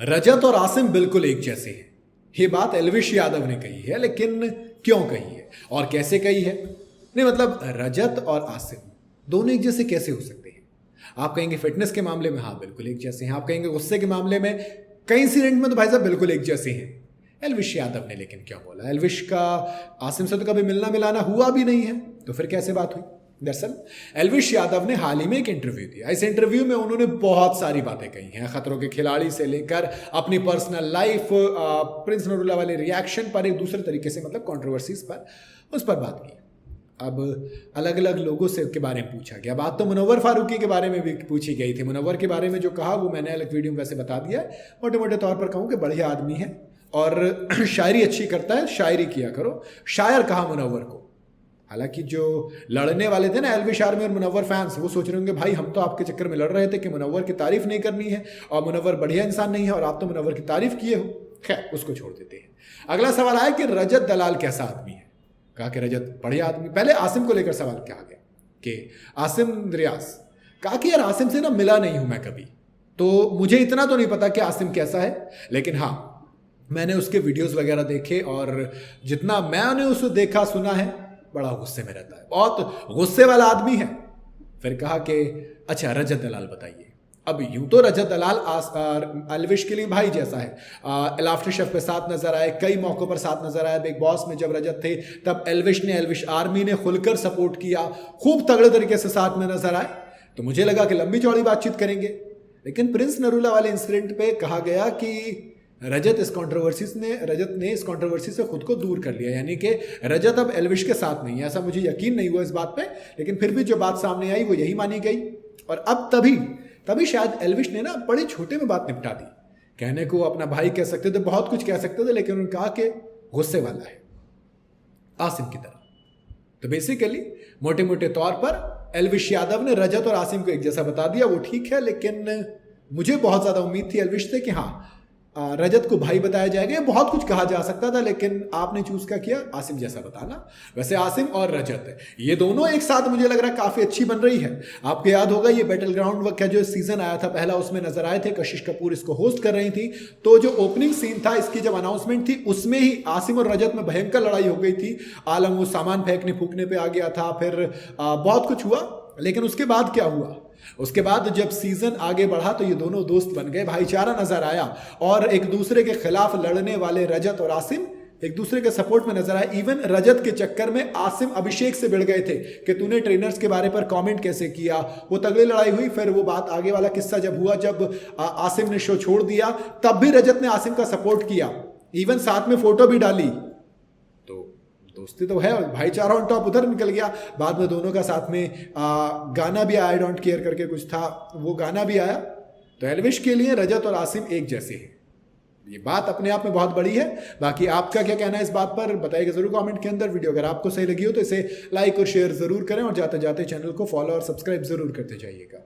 रजत और आसिम बिल्कुल एक जैसे हैं। ये बात एल्विश यादव ने कही है, लेकिन क्यों कही है और कैसे कही है? नहीं मतलब रजत और आसिम दोनों एक जैसे कैसे हो सकते हैं? आप कहेंगे फिटनेस के मामले में हाँ बिल्कुल एक जैसे हैं, आप कहेंगे गुस्से के मामले में, कई इंसिडेंट में तो भाई साहब बिल्कुल एक जैसे हैं। एल्विश यादव ने लेकिन क्यों बोला? एल्विश का आसिम से तो कभी मिलना मिलाना हुआ भी नहीं है, तो फिर कैसे बात हुई? दरअसल एल्विश यादव ने हाल ही में एक इंटरव्यू दिया। इस इंटरव्यू में उन्होंने बहुत सारी बातें कही हैं, खतरों के खिलाड़ी से लेकर अपनी पर्सनल लाइफ, प्रिंस नरूला वाले रिएक्शन पर, एक दूसरे तरीके से मतलब कंट्रोवर्सीज पर, उस पर बात की। अब अलग अलग लोगों से के बारे में पूछा गया। बात तो मुनव्वर फारूकी के बारे में भी पूछी गई थी। मुनव्वर के बारे में जो कहा वो मैंने अलग वीडियो में वैसे बता दिया है। मोटे मोटे तौर पर कहूँ कि बढ़िया आदमी है और शायरी अच्छी करता है, शायरी किया करो, शायर कहा मुनव्वर को। हालांकि जो लड़ने वाले थे ना एल्विश आर्मी और मुनव्वर फैंस, वो सोच रहे होंगे भाई हम तो आपके चक्कर में लड़ रहे थे कि मुनव्वर की तारीफ नहीं करनी है और मुनव्वर बढ़िया इंसान नहीं है और आप तो मुनव्वर की तारीफ किए हो। खैर उसको छोड़ देते हैं। अगला सवाल आया कि रजत दलाल कैसा आदमी है। कहा कि रजत बढ़िया आदमी। पहले आसिम को लेकर सवाल कहा गया कि आसिम रियाज, कहा कि यार आसिम से ना मिला नहीं हूं मैं कभी, तो मुझे इतना तो नहीं पता कि आसिम कैसा है, लेकिन हाँ मैंने उसके वीडियोस वगैरह देखे और जितना मैंने उसको देखा सुना है बड़ा गुस्से में रहता है, बहुत गुस्से वाला आदमी है। फिर कहा कि अच्छा रजत दलाल बताइए। अब यूं तो रजत दलाल एल्विश के लिए भाई जैसा है। लाफ्टर शेफ पे साथ नजर आए, कई मौकों पर साथ नजर आए। बिग बॉस में जब रजत थे तब एल्विश आर्मी ने खुलकर सपोर्ट किया, खूब तगड़े तरीके से साथ में नजर आए। तो मुझे लगा कि लंबी चौड़ी बातचीत करेंगे, लेकिन प्रिंस नरूला वाले इंसिडेंट पे कहा गया कि रजत ने इस कंट्रोवर्सी से खुद को दूर कर लिया, यानी कि रजत अब एल्विश के साथ नहीं है। ऐसा मुझे यकीन नहीं हुआ इस बात पे, लेकिन फिर भी जो बात सामने आई वो यही मानी गई। और अब तभी शायद एल्विश ने ना बड़े छोटे में बात निपटा दी। कहने को अपना भाई कह सकते थे, बहुत कुछ कह सकते थे, लेकिन उन्होंने कहा कि गुस्से वाला है आसिम की तरह। तो बेसिकली मोटे मोटे तौर पर एल्विश यादव ने रजत और आसिम को एक जैसा बता दिया, वो ठीक है। लेकिन मुझे बहुत ज्यादा उम्मीद थी एल्विश से कि हाँ रजत को भाई बताया जाएगा। बहुत कुछ कहा जा सकता था, लेकिन आपने चूज क्या किया, आसिम जैसा बताना। वैसे आसिम और रजत ये दोनों एक साथ मुझे लग रहा है काफी अच्छी बन रही है। आपको याद होगा ये बैटल ग्राउंड का जो सीजन आया था पहला, उसमें नजर आए थे, कशिश कपूर इसको होस्ट कर रही थी। तो जो ओपनिंग सीन था इसकी जब अनाउंसमेंट थी, उसमें ही आसिम और रजत में भयंकर लड़ाई हो गई थी। आलम वो सामान फेंकने फूकने पे आ गया था, फिर बहुत कुछ हुआ। लेकिन उसके बाद क्या हुआ, उसके बाद जब सीजन आगे बढ़ा तो ये दोनों दोस्त बन गए, भाईचारा नजर आया और एक दूसरे के खिलाफ लड़ने वाले रजत और आसिम एक दूसरे के सपोर्ट में नजर आए। इवन रजत के चक्कर में आसिम अभिषेक से भिड़ गए थे कि तूने ट्रेनर्स के बारे पर कमेंट कैसे किया। वो तगड़ी लड़ाई हुई। फिर वो बात आगे वाला किस्सा जब हुआ, जब आसिम ने शो छोड़ दिया, तब भी रजत ने आसिम का सपोर्ट किया, इवन साथ में फोटो भी डाली। दोस्ती तो है, भाईचारा ऑन टॉप उधर निकल गया। बाद में दोनों का साथ में गाना भी आया, आई डोंट केयर करके कुछ था, वो गाना भी आया। तो एल्विश के लिए रजत और आसिम एक जैसे हैं। ये बात अपने आप में बहुत बड़ी है। बाकी आपका क्या कहना है इस बात पर बताइएगा जरूर कमेंट के अंदर। वीडियो अगर आपको सही लगी हो तो इसे लाइक और शेयर जरूर करें और जाते जाते चैनल को फॉलो और सब्सक्राइब जरूर करते जाइएगा।